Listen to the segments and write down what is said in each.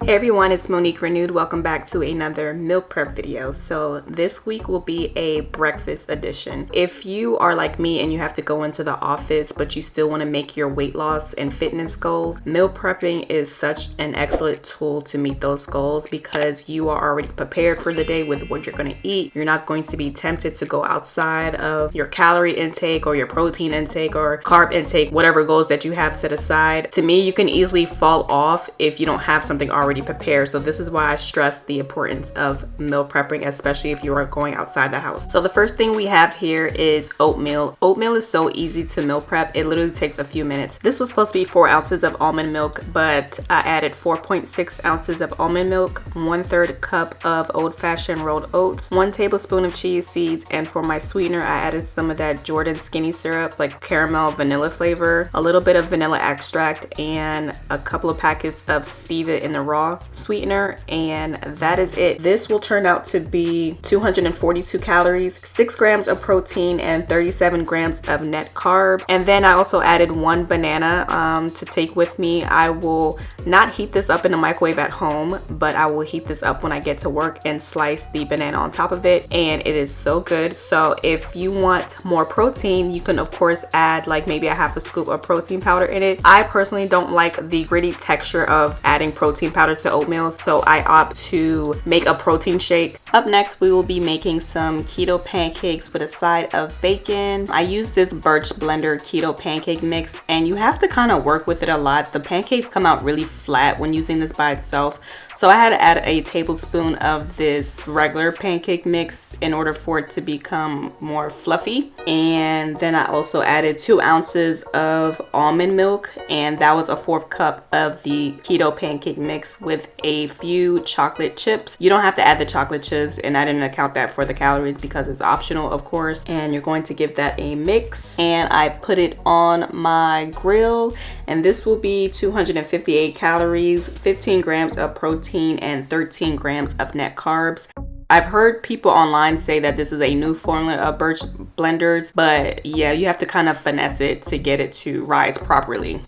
Hey everyone, it's Monique Renewed. Welcome back to another meal prep video. So this week will be a breakfast edition. If you are like me and you have to go into the office but you still want to make your weight loss and fitness goals, meal prepping is such an excellent tool to meet those goals because you are already prepared for the day with what you're going to eat. You're not going to be tempted to go outside of your calorie intake or your protein intake or carb intake, whatever goals that you have set aside. To me, you can easily fall off if you don't have something already prepared. So this is why I stress the importance of meal prepping, especially if you are going outside the house. So the first thing we have here is oatmeal. Oatmeal is so easy to meal prep. It literally takes a few minutes. This was supposed to be 4 ounces of almond milk, but I added 4.6 ounces of almond milk, 1/3 cup of old-fashioned rolled oats, 1 tablespoon of chia seeds, and for my sweetener, I added some of that Jordan skinny syrup, like caramel vanilla flavor, a little bit of vanilla extract, and a couple of packets of stevia in the raw sweetener, and that is it. This will turn out to be 242 calories, 6 grams of protein, and 37 grams of net carbs. And then I also added 1 banana to take with me. I will not heat this up in the microwave at home, but I will heat this up when I get to work and slice the banana on top of it, and it is so good. So if you want more protein, you can of course add like maybe a half a scoop of protein powder in it. I personally don't like the gritty texture of adding protein powder to oatmeal, so I opt to make a protein shake. Up next, we will be making some keto pancakes with a side of bacon. I use this Birch Blender keto pancake mix, and you have to kind of work with it a lot. The pancakes come out really flat when using this by itself, so I had to add a tablespoon of this regular pancake mix in order for it to become more fluffy. And then I also added 2 ounces of almond milk, and that was a 1/4 cup of the keto pancake mix with a few chocolate chips. You don't have to add the chocolate chips, and I didn't account that for the calories because it's optional, of course. And you're going to give that a mix, and I put it on my grill, and this will be 258 calories, 15 grams of protein, and 13 grams of net carbs. I've heard people online say that this is a new formula of Birch blenders, but yeah, you have to kind of finesse it to get it to rise properly.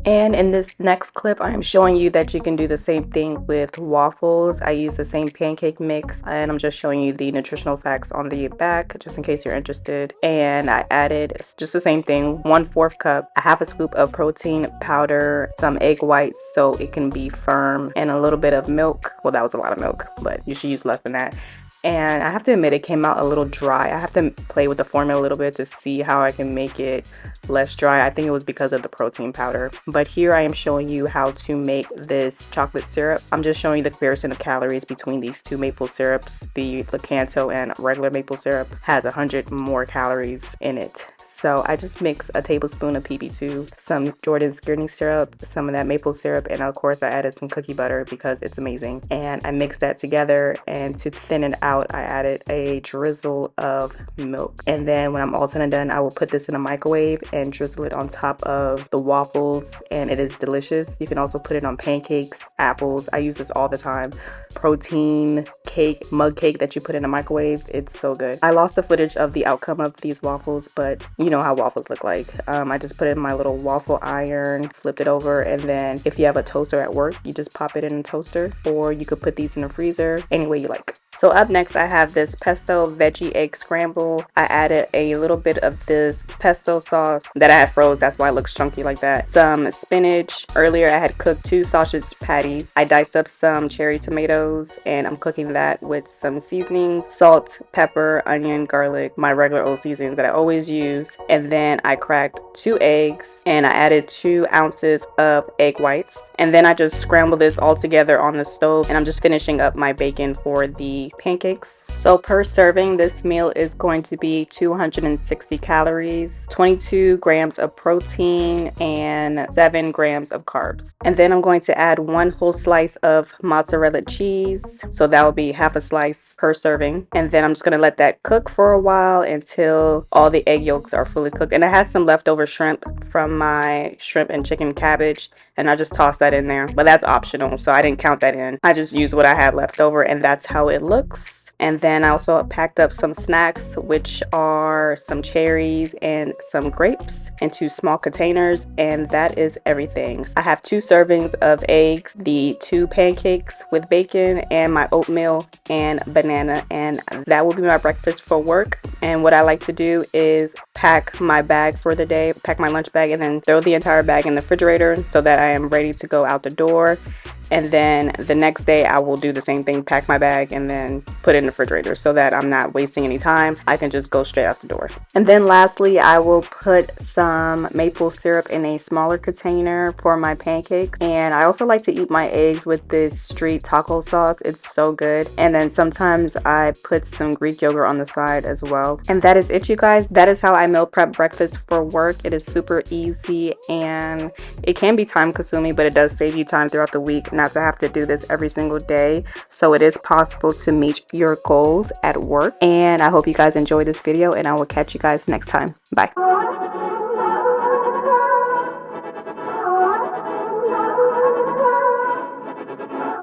And in this next clip, I am showing you that you can do the same thing with waffles. I use the same pancake mix, and I'm just showing you the nutritional facts on the back, just in case you're interested. And I added just the same thing, 1/4 cup, a half a scoop of protein powder, some egg whites so it can be firm, and a little bit of milk. Well, that was a lot of milk, but you should use less than that. And I have to admit, it came out a little dry. I have to play with the formula a little bit to see how I can make it less dry. I think it was because of the protein powder. But here I am showing you how to make this chocolate syrup. I'm just showing you the comparison of calories between these 2 maple syrups. The KETO and regular maple syrup has 100 more calories in it. So I just mix a tablespoon of PB2, some Jordan skinny syrup, some of that maple syrup, and of course I added some cookie butter because it's amazing. And I mixed that together, and to thin it out, I added a drizzle of milk. And then when I'm all said and done, I will put this in a microwave and drizzle it on top of the waffles, and it is delicious. You can also put it on pancakes, apples. I use this all the time. Protein cake, mug cake that you put in a microwave. It's so good. I lost the footage of the outcome of these waffles, but you know how waffles look like. I just put it in my little waffle iron, flipped it over, and then if you have a toaster at work, you just pop it in a toaster, or you could put these in the freezer, any way you like. So up next, I have this pesto veggie egg scramble. I added a little bit of this pesto sauce that I had froze. That's why it looks chunky like that. Some spinach. Earlier, I had cooked 2 sausage patties. I diced up some cherry tomatoes, and I'm cooking that with some seasonings, salt, pepper, onion, garlic, my regular old seasonings that I always use. And then I cracked 2 eggs, and I added 2 ounces of egg whites. And then I just scrambled this all together on the stove, and I'm just finishing up my bacon for the the pancakes. So per serving, this meal is going to be 260 calories, 22 grams of protein, and 7 grams of carbs. And then I'm going to add 1 whole slice of mozzarella cheese. So that will be half a slice per serving. And then I'm just going to let that cook for a while until all the egg yolks are fully cooked. And I had some leftover shrimp from my shrimp and chicken cabbage, and I just tossed that in there, but that's optional, so I didn't count that in. I just used what I had left over, and that's how it looks. And then I also packed up some snacks, which are some cherries and some grapes, into small containers, and that is everything. I have 2 servings of eggs, the 2 pancakes with bacon, and my oatmeal and banana, and that will be my breakfast for work. And what I like to do is pack my bag for the day, pack my lunch bag, and then throw the entire bag in the refrigerator so that I am ready to go out the door. And then the next day I will do the same thing, pack my bag and then put it in the refrigerator so that I'm not wasting any time. I can just go straight out the door. And then lastly, I will put some maple syrup in a smaller container for my pancakes. And I also like to eat my eggs with this street taco sauce. It's so good. And then sometimes I put some Greek yogurt on the side as well. And that is it, you guys. That is how I meal prep breakfast for work. It is super easy and it can be time consuming, but it does save you time throughout the week not to have to do this every single day. So it is possible to meet your goals at work. And I hope you guys enjoyed this video, and I will catch you guys next time. Bye.